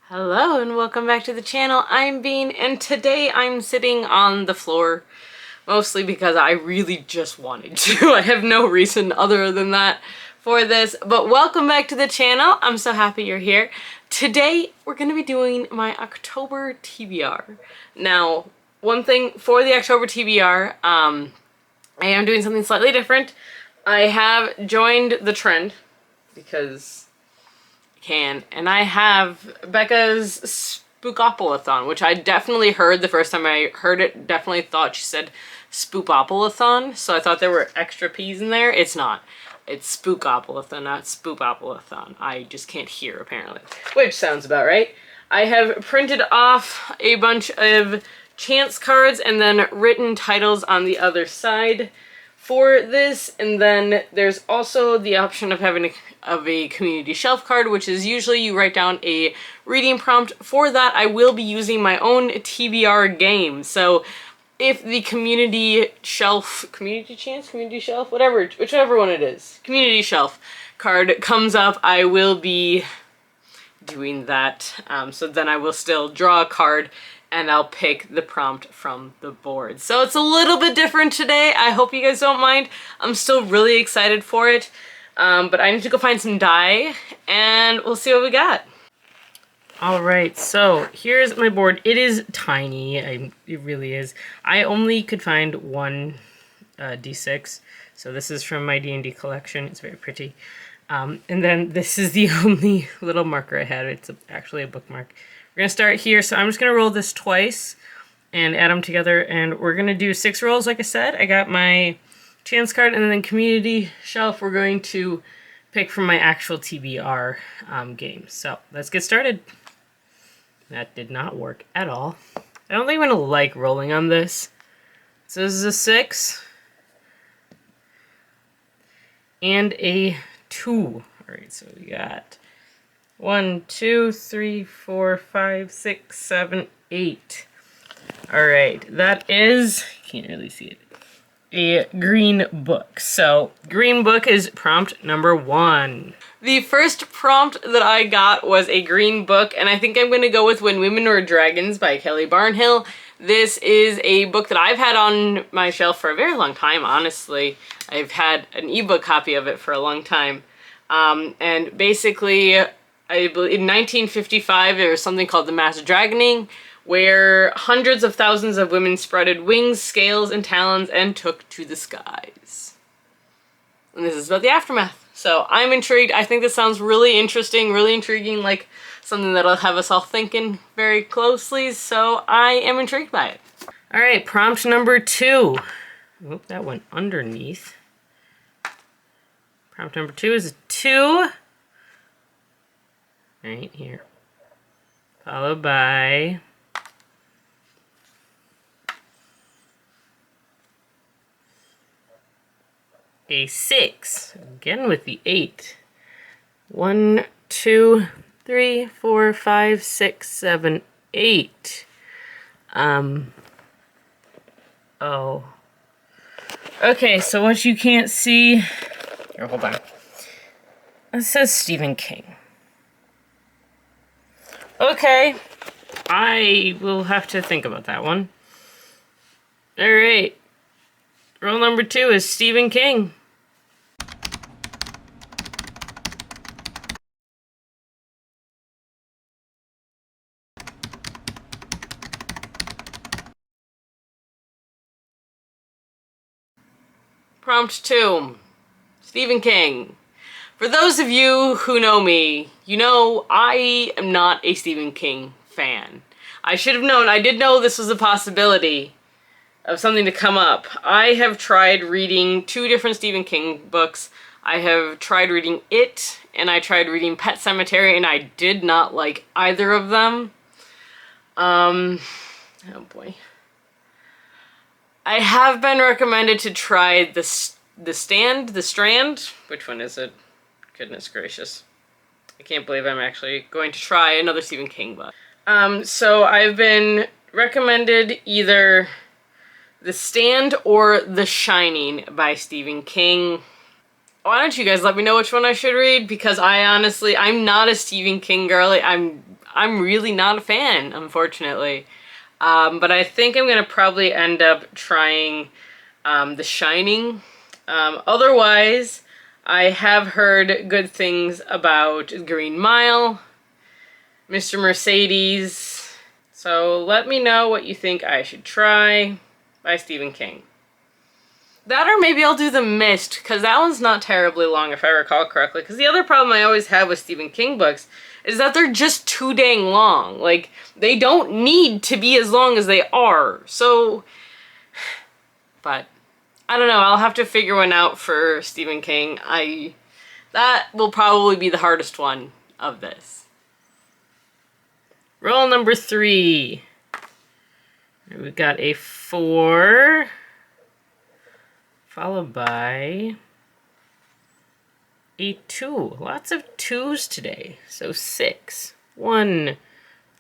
Hello and welcome back to the channel. I'm Bean and today I'm sitting on the floor mostly because I really just wanted to. I have no reason other than that for this, but welcome back to the channel. I'm so happy you're here. Today we're going to be doing my October TBR. Now, one thing for the October TBR, I am doing something slightly different. I have joined the trend because and I have Becca's Spookoplathon, which I definitely heard the first time I heard it, definitely thought she said Spookoplathon, so I thought there were extra P's in there. It's not. It's Spookoplathon, not Spookoplathon. I just can't hear, apparently. Which sounds about right. I have printed off a bunch of chance cards and then written titles on the other side for this, and then there's also the option of having a community shelf card, which is usually you write down a reading prompt. For that, I will be using my own TBR game. So if the community shelf, whatever, whichever one it is, community shelf card comes up, I will be doing that. So then I will still draw a card and I'll pick the prompt from the board. So it's a little bit different today. I hope you guys don't mind. I'm still really excited for it. But I need to go find some dye and we'll see what we got. Alright, so here's my board. It is tiny. It really is. I only could find one D6. So this is from my D&D collection. It's very pretty. And then this is the only little marker I had. It's actually a bookmark. We're going to start here, so I'm just going to roll this twice and add them together, and we're going to do 6 rolls, like I said. I got my chance card, and then community shelf, we're going to pick from my actual TBR game. So, let's get started. That did not work at all. I don't think I'm going to like rolling on this. So this is a 6. And a 2. Alright, so we got 1, 2, 3, 4, 5, 6, 7, 8. Alright, that is, can't really see it, a green book. So, green book is prompt number 1. The first prompt that I got was a green book, and I think I'm going to go with When Women Were Dragons by Kelly Barnhill. This is a book that I've had on my shelf for a very long time, honestly. I've had an ebook copy of it for a long time. And basically, I believe in 1955 there was something called the mass dragoning, where hundreds of thousands of women spreaded wings, scales, and talons and took to the skies. And this is about the aftermath. So I'm intrigued. I think this sounds really interesting, really intriguing, like something that'll have us all thinking very closely, so I am intrigued by it. Alright, prompt number 2. Oop, that went underneath. Prompt number 2 is a 2. Right here. Followed by a 6. Again with the 8. 1, 2, 3, 4, 5, 6, 7, 8. Oh. Okay, so what you can't see. Here, hold on. It says Stephen King. Okay, I will have to think about that one. Alright, roll number 2 is Stephen King. Prompt 2, Stephen King. For those of you who know me, you know I am not a Stephen King fan. I should have known. I did know this was a possibility of something to come up. I have tried reading 2 different Stephen King books. I have tried reading It, and I tried reading Pet Sematary, and I did not like either of them. Oh boy. I have been recommended to try the Strand. Which one is it? Goodness gracious. I can't believe I'm actually going to try another Stephen King book. So I've been recommended either The Stand or The Shining by Stephen King. Why don't you guys let me know which one I should read? Because I'm not a Stephen King girly. I'm really not a fan, unfortunately. But I think I'm gonna probably end up trying The Shining. Otherwise, I have heard good things about Green Mile, Mr. Mercedes. So let me know what you think I should try by Stephen King. That, or maybe I'll do The Mist, because that one's not terribly long if I recall correctly. Because the other problem I always have with Stephen King books is that they're just too dang long. Like, they don't need to be as long as they are. So, but I don't know, I'll have to figure one out for Stephen King. That will probably be the hardest one of this. Roll number 3. We've got a 4, followed by a 2. Lots of 2s today. So 6. 1,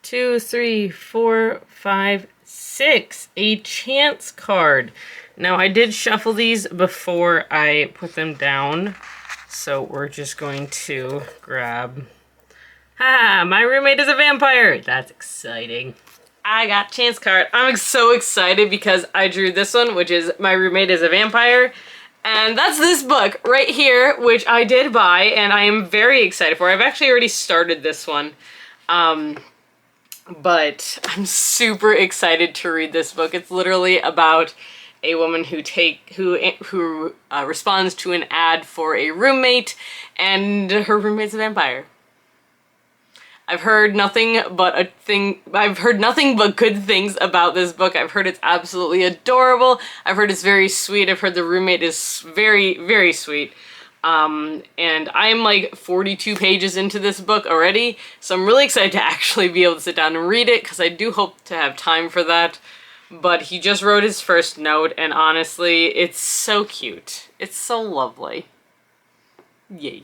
2, 3, 4, 5, 6. A chance card. Now, I did shuffle these before I put them down, so we're just going to grab... Ha! My roommate is a vampire! That's exciting. I got chance card. I'm so excited because I drew this one, which is My Roommate is a Vampire, and that's this book right here, which I did buy, and I am very excited for. I've actually already started this one, but I'm super excited to read this book. It's literally about a woman who responds to an ad for a roommate, and her roommate's a vampire. I've heard nothing but good things about this book. I've heard it's absolutely adorable. I've heard it's very sweet. I've heard the roommate is very, very sweet. And I'm like 42 pages into this book already, so I'm really excited to actually be able to sit down and read it, because I do hope to have time for that. But he just wrote his first note, and honestly, it's so cute. It's so lovely. Yay.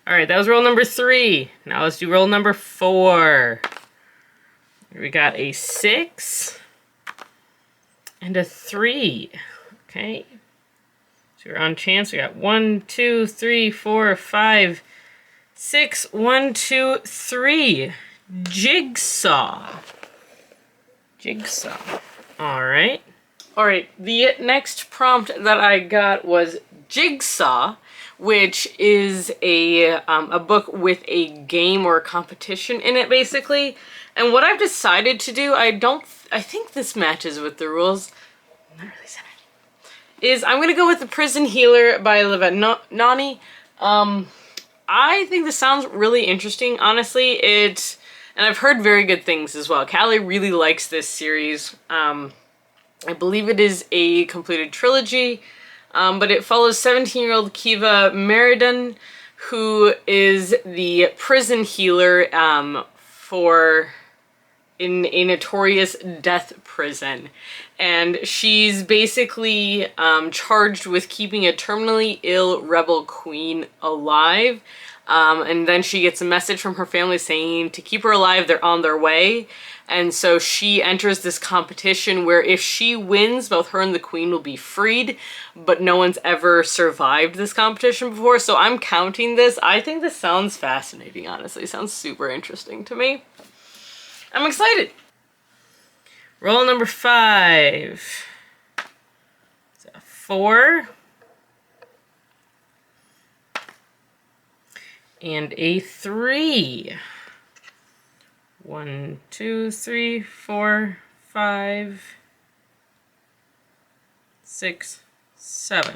Alright, that was roll number 3. Now let's do roll number 4. We got a 6 and a 3. Okay. So we're on chance. We got 1, 2, 3, 4, 5, 6. 1, 2, 3. Jigsaw. Jigsaw. Alright. Alright, the next prompt that I got was Jigsaw, which is a book with a game or a competition in it, basically. And what I've decided to do, I think this matches with the rules, I'm not really certain, is I'm gonna go with The Prison Healer by Nani. I think this sounds really interesting, honestly. And I've heard very good things as well. Callie really likes this series. I believe it is a completed trilogy, but it follows 17-year-old Kiva Meriden, who is the prison healer in a notorious death prison. And she's basically charged with keeping a terminally ill rebel queen alive. And then she gets a message from her family saying to keep her alive, they're on their way. And so she enters this competition where if she wins, both her and the queen will be freed, but no one's ever survived this competition before. So I'm counting this. I think this sounds fascinating, honestly. It sounds super interesting to me. I'm excited. Roll number 5. It's a 4. And a 3. 1, 2, 3, 4, 5, 6, 7.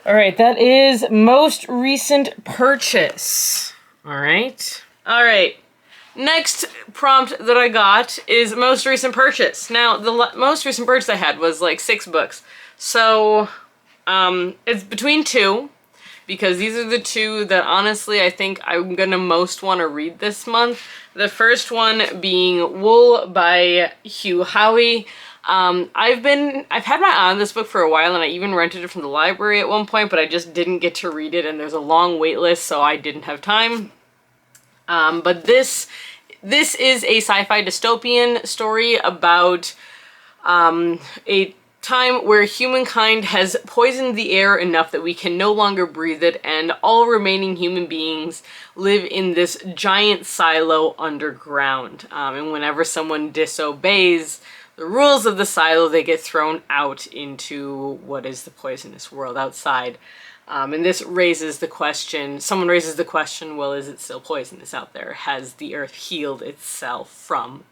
All right, that is most recent purchase. All right. All right. Next prompt that I got is most recent purchase. Now, the most recent purchase I had was like 6 books. So, it's between 2. Because these are the 2 that honestly I think I'm gonna most want to read this month. The first one being Wool by Hugh Howey. I've had my eye on this book for a while, and I even rented it from the library at one point, but I just didn't get to read it, and there's a long wait list, so I didn't have time. But this is a sci-fi dystopian story about a time where humankind has poisoned the air enough that we can no longer breathe it, and all remaining human beings live in this giant silo underground. And whenever someone disobeys the rules of the silo, they get thrown out into what is the poisonous world outside. And this raises the question, someone raises the question, well, is it still poisonous out there? Has the earth healed itself from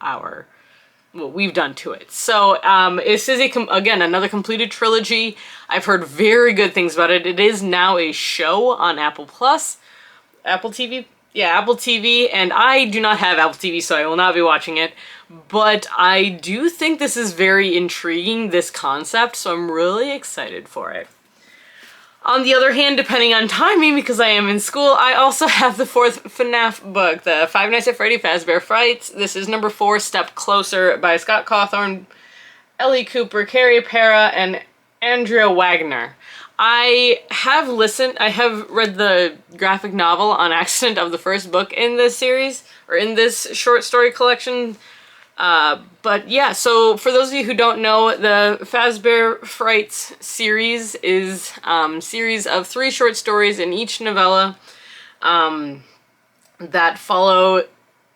what we've done to it? So this is, again, another completed trilogy. I've heard very good things about it. It is now a show on Apple TV? Yeah, Apple TV, and I do not have Apple TV, so I will not be watching it. But I do think this is very intriguing, this concept, so I'm really excited for it. On the other hand, depending on timing, because I am in school, I also have the 4th FNAF book, the Five Nights at Freddy Fazbear Frights. This is number 4, Step Closer, by Scott Cawthorn, Ellie Cooper, Carrie Pera, and Andrea Wagner. I have read the graphic novel on accident of the first book in this series, or in this short story collection. But yeah, so for those of you who don't know, the Fazbear Frights series is a series of 3 short stories in each novella that follow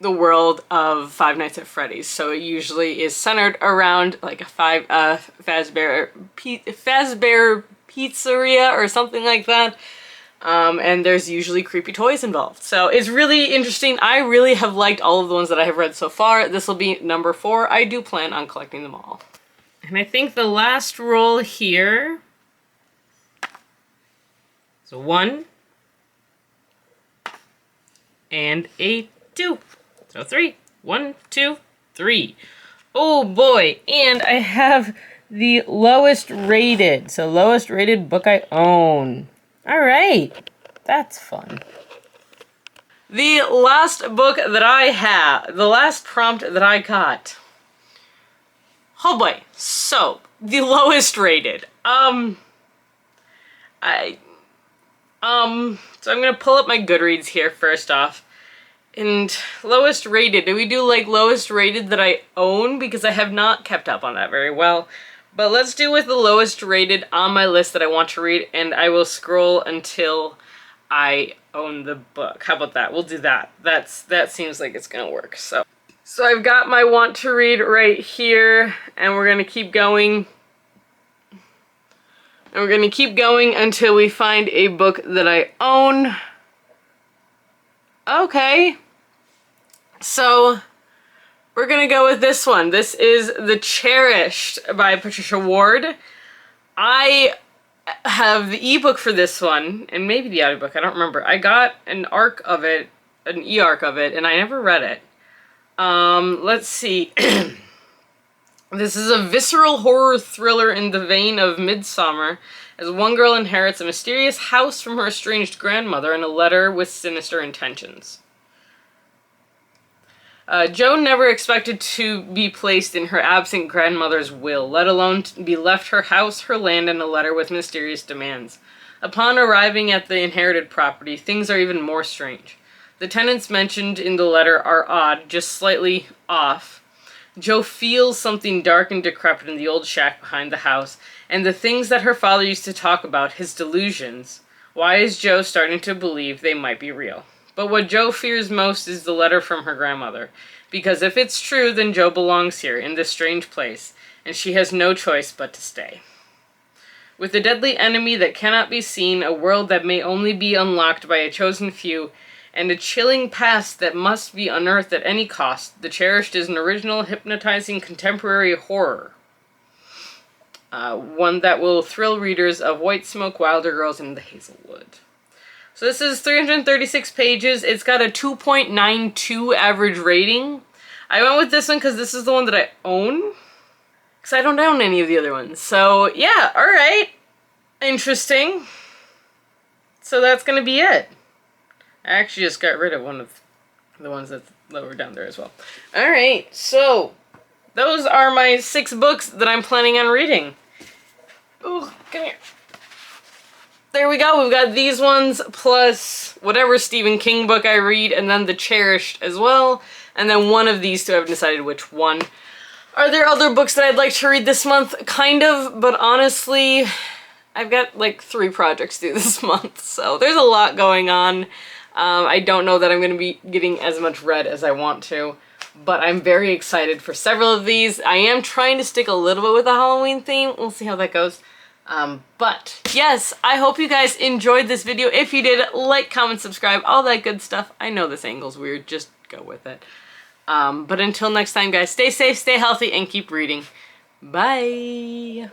the world of Five Nights at Freddy's. So it usually is centered around like a Fazbear pizzeria or something like that. And there's usually creepy toys involved. So it's really interesting. I really have liked all of the ones that I have read so far. This will be number 4. I do plan on collecting them all. And I think the last roll here is a 1 and a 2. So 3. 1, 2, 3. Oh boy. And I have the lowest rated. So lowest rated book I own. All right, that's fun. The last book that I have, the last prompt that I got. Oh boy, so the lowest rated. So I'm gonna pull up my Goodreads here first off. And lowest rated, do we do like lowest rated that I own? Because I have not kept up on that very well. But let's do with the lowest rated on my list that I want to read, and I will scroll until I own the book. How about that? We'll do that. That seems like it's gonna work. So I've got my want to read right here, and we're gonna keep going. And we're gonna keep going until we find a book that I own. Okay. So we're gonna go with this one. This is The Cherished by Patricia Ward. I have the ebook for this one, and maybe the audiobook, I don't remember. I got an e-arc of it, and I never read it. Let's see. This is a visceral horror thriller in the vein of Midsummer, as one girl inherits a mysterious house from her estranged grandmother and a letter with sinister intentions. Jo never expected to be placed in her absent grandmother's will, let alone to be left her house, her land, and a letter with mysterious demands. Upon arriving at the inherited property, things are even more strange. The tenants mentioned in the letter are odd, just slightly off. Jo feels something dark and decrepit in the old shack behind the house, and the things that her father used to talk about, his delusions. Why is Jo starting to believe they might be real? But what Jo fears most is the letter from her grandmother, because if it's true, then Jo belongs here, in this strange place, and she has no choice but to stay. With a deadly enemy that cannot be seen, a world that may only be unlocked by a chosen few, and a chilling past that must be unearthed at any cost, The Cherished is an original, hypnotizing contemporary horror. One that will thrill readers of White Smoke, Wilder Girls, and The Hazelwood. So this is 336 pages. It's got a 2.92 average rating. I went with this one because this is the one that I own. Because I don't own any of the other ones. So yeah, alright. Interesting. So that's going to be it. I actually just got rid of one of the ones that's lower down there as well. Alright, so those are my 6 books that I'm planning on reading. Ooh, come here. There we go, we've got these ones, plus whatever Stephen King book I read, and then The Cherished as well, and then one of these two, I haven't decided which one. Are there other books that I'd like to read this month? Kind of, but honestly, I've got like 3 projects due this month, so there's a lot going on. I don't know that I'm going to be getting as much read as I want to, but I'm very excited for several of these. I am trying to stick a little bit with the Halloween theme. We'll see how that goes. But yes, I hope you guys enjoyed this video. If you did, like, comment, subscribe, all that good stuff. I know this angle's weird, just go with it. But until next time, guys, stay safe, stay healthy, and keep reading. Bye!